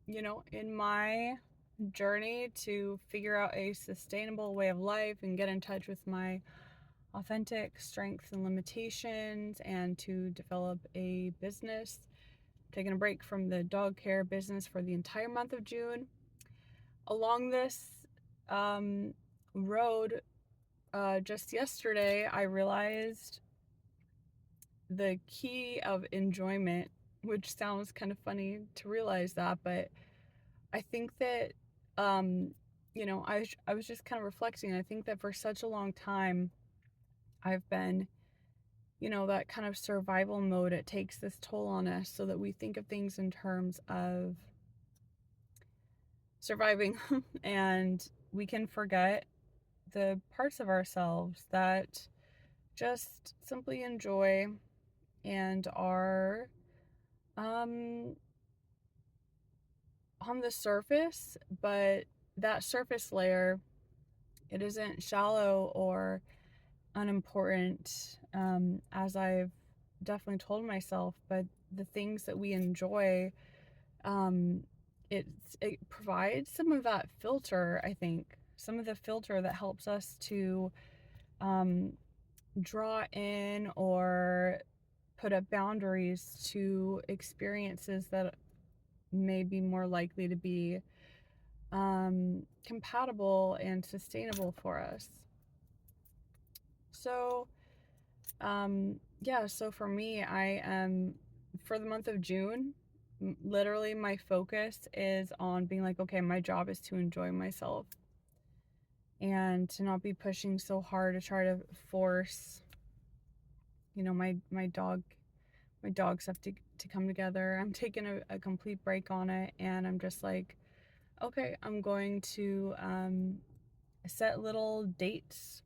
in my journey to figure out a sustainable way of life and get in touch with my authentic strengths and limitations and to develop a business, taking a break from the dog care business for the entire month of June. Along this road, just yesterday, I realized the key of enjoyment, which sounds kind of funny to realize that, but I think that, I was just kind of reflecting. I think that for such a long time, I've been, that kind of survival mode. It takes this toll on us so that we think of things in terms of surviving and we can forget the parts of ourselves that just simply enjoy and are um, on the surface, but that surface layer, it isn't shallow or unimportant, as I've definitely told myself, but the things that we enjoy, um, it provides some of that filter, I think, some of the filter that helps us to um, draw in or put up boundaries to experiences that may be more likely to be compatible and sustainable for us. So, so for me, I am, for the month of June, literally my focus is on being like, okay, my job is to enjoy myself and to not be pushing so hard to try to force, my dogs have to come together. I'm taking a complete break on it, and I'm just like, okay, I'm going to set little dates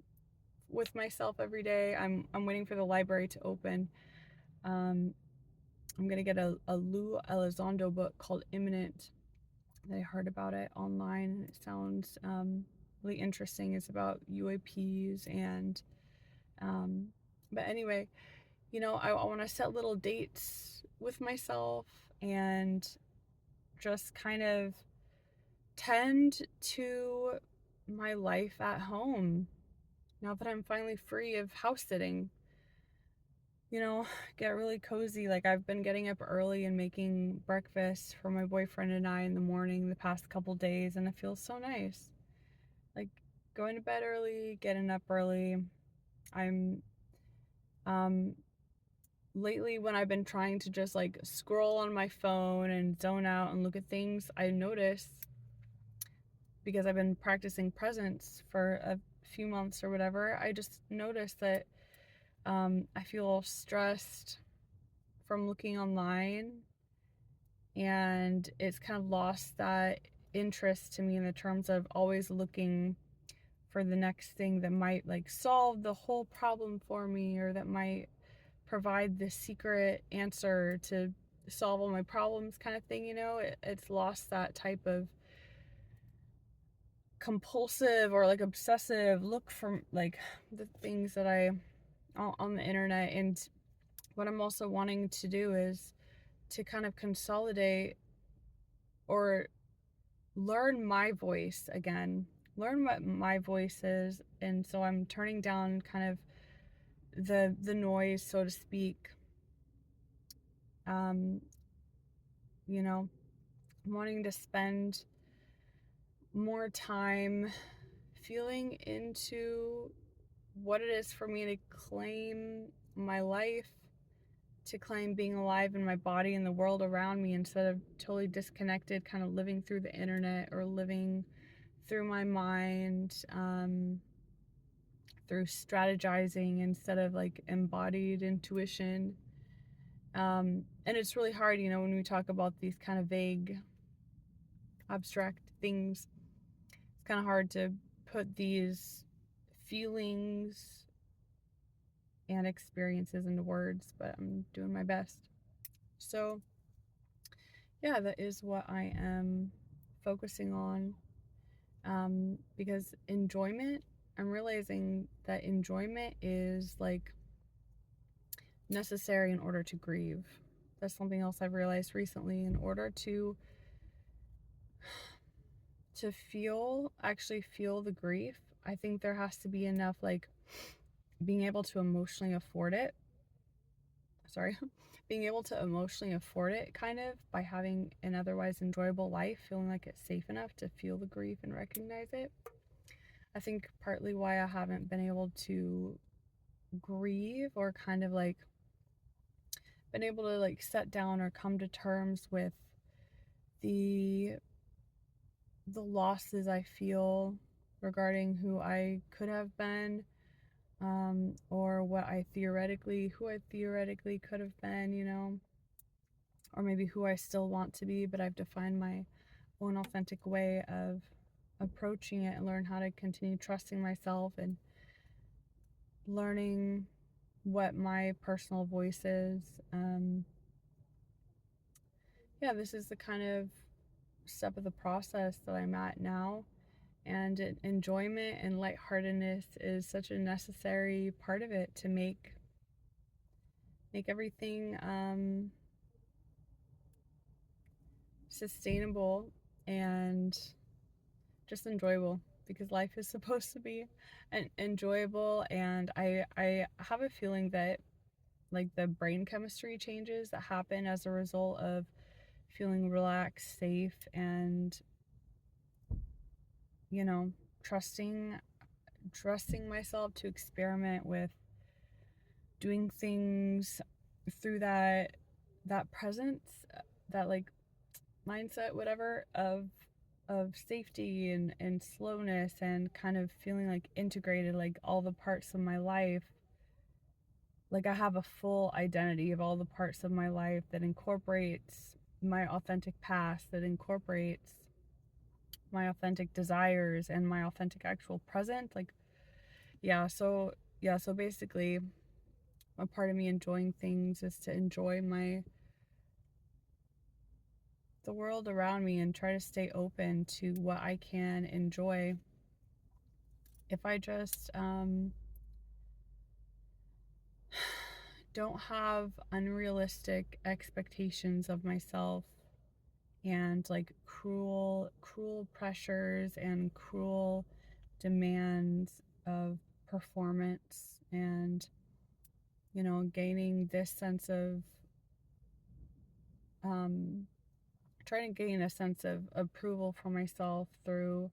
with myself every day. I'm waiting for the library to open. I'm gonna get a Lou Elizondo book called Imminent. I heard about it online, and it sounds really interesting. It's about UAPs and um, but anyway, I want to set little dates with myself and just kind of tend to my life at home now that I'm finally free of house sitting. Get really cozy. Like, I've been getting up early and making breakfast for my boyfriend and I in the morning the past couple days, and it feels so nice. Like, going to bed early, getting up early. I'm um lately, when I've been trying to just like scroll on my phone and zone out and look at things, I notice, because I've been practicing presence for a few months or whatever, I just noticed that I feel stressed from looking online, and it's kind of lost that interest to me in the terms of always looking for the next thing that might like solve the whole problem for me, or that might provide the secret answer to solve all my problems, kind of thing. It's lost that type of compulsive or like obsessive look for like the things that I on the internet. And what I'm also wanting to do is to kind of consolidate or learn my voice again, learn what my voice is. And so I'm turning down kind of the noise, so to speak. um you know Wanting to spend more time feeling into what it is for me to claim my life, to claim being alive in my body and the world around me, instead of totally disconnected, kind of living through the internet or living through my mind, through strategizing instead of like embodied intuition. And it's really hard, when we talk about these kind of vague, abstract things. It's kind of hard to put these feelings and experiences into words, but I'm doing my best. So, yeah, that is what I am focusing on. Because enjoyment, I'm realizing that enjoyment is like necessary in order to grieve. That's something else I've realized recently. In order to to actually feel the grief, I think there has to be enough, like, being able to emotionally afford it. Sorry. Being able to emotionally afford it, kind of, by having an otherwise enjoyable life, feeling like it's safe enough to feel the grief and recognize it. I think partly why I haven't been able to grieve, or kind of like been able to like set down or come to terms with the losses I feel regarding who I could have been, or who I theoretically could have been, or maybe who I still want to be, but I've defined my own authentic way of approaching it, and learn how to continue trusting myself and learning what my personal voice is. Yeah, this is the kind of step of the process that I'm at now. And enjoyment and lightheartedness is such a necessary part of it to make everything sustainable and just enjoyable, because life is supposed to be enjoyable. And I have a feeling that, like, the brain chemistry changes that happen as a result of feeling relaxed, safe, and trusting myself to experiment with doing things through that presence, that like mindset, whatever, of safety and slowness, and kind of feeling like integrated, like all the parts of my life, like I have a full identity of all the parts of my life that incorporates my authentic past, that incorporates my authentic desires and my authentic actual present. Like, so basically, a part of me enjoying things is to enjoy the world around me, and try to stay open to what I can enjoy if I just don't have unrealistic expectations of myself, and like cruel pressures and cruel demands of performance, and gaining this sense of trying to gain a sense of approval for myself through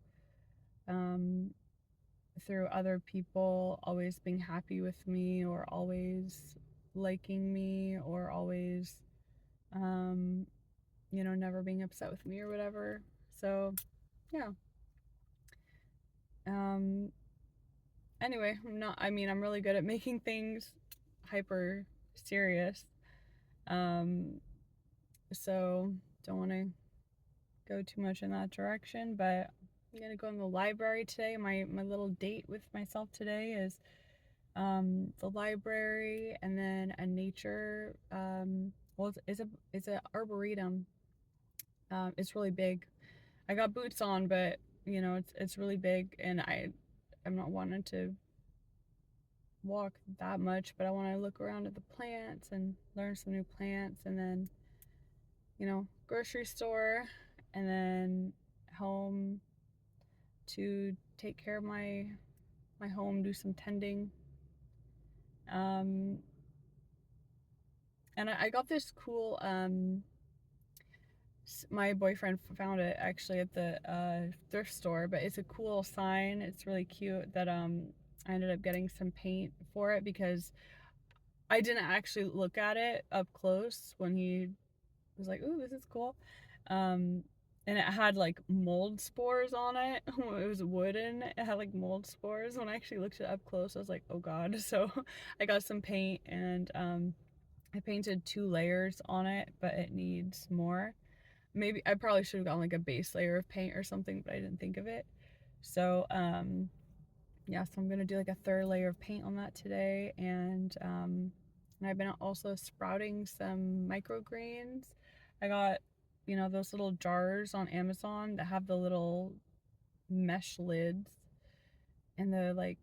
um, other people always being happy with me, or always liking me, or always um, never being upset with me or whatever. So yeah. um Anyway, I'm really good at making things hyper serious. So don't want to go too much in that direction, but I'm gonna go in the library today. My little date with myself today is the library, and then a nature, well, it's a arboretum. It's really big. I got boots on, but it's really big, and I'm not wanting to walk that much, but I want to look around at the plants and learn some new plants, and then grocery store, and then home to take care of my home, do some tending. um and I got this cool, my boyfriend found it actually at the thrift store, but it's a cool sign. It's really cute that I ended up getting some paint for it, because I didn't actually look at it up close when he was like, "Ooh, this is cool." Um, and it had like mold spores on it. It was wooden. It had like mold spores. When I actually looked it up close, I was like, "Oh God!" So I got some paint, and I painted 2 layers on it, but it needs more. Maybe I probably should have gotten like a base layer of paint or something, but I didn't think of it. So yeah, so I'm gonna do like a 3rd layer of paint on that today, and I've been also sprouting some microgreens. I got those little jars on Amazon that have the little mesh lids, and the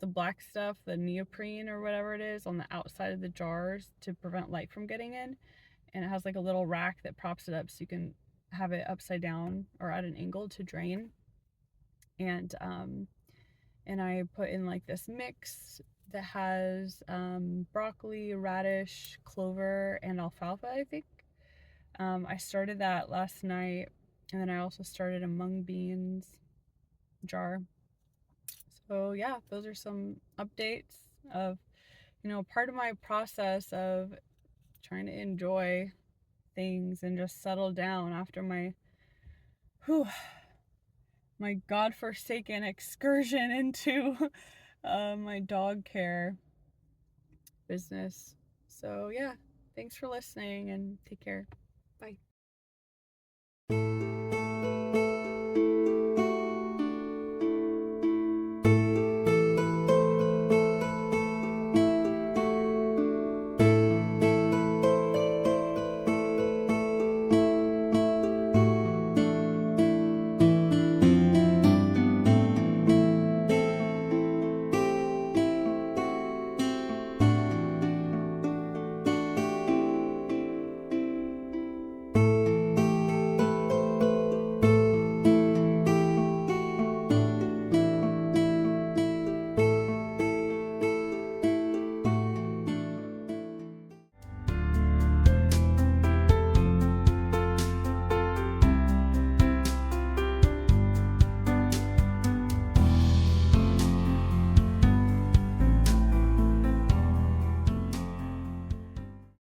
black stuff, the neoprene or whatever it is, on the outside of the jars to prevent light from getting in. And it has like a little rack that props it up, so you can have it upside down or at an angle to drain. And I put in like this mix that has broccoli, radish, clover, and alfalfa, I think. I started that last night, and then I also started a mung beans jar. So yeah, those are some updates of, part of my process of trying to enjoy things and just settle down after whew, my godforsaken excursion into my dog care business. So yeah, thanks for listening and take care. Bye.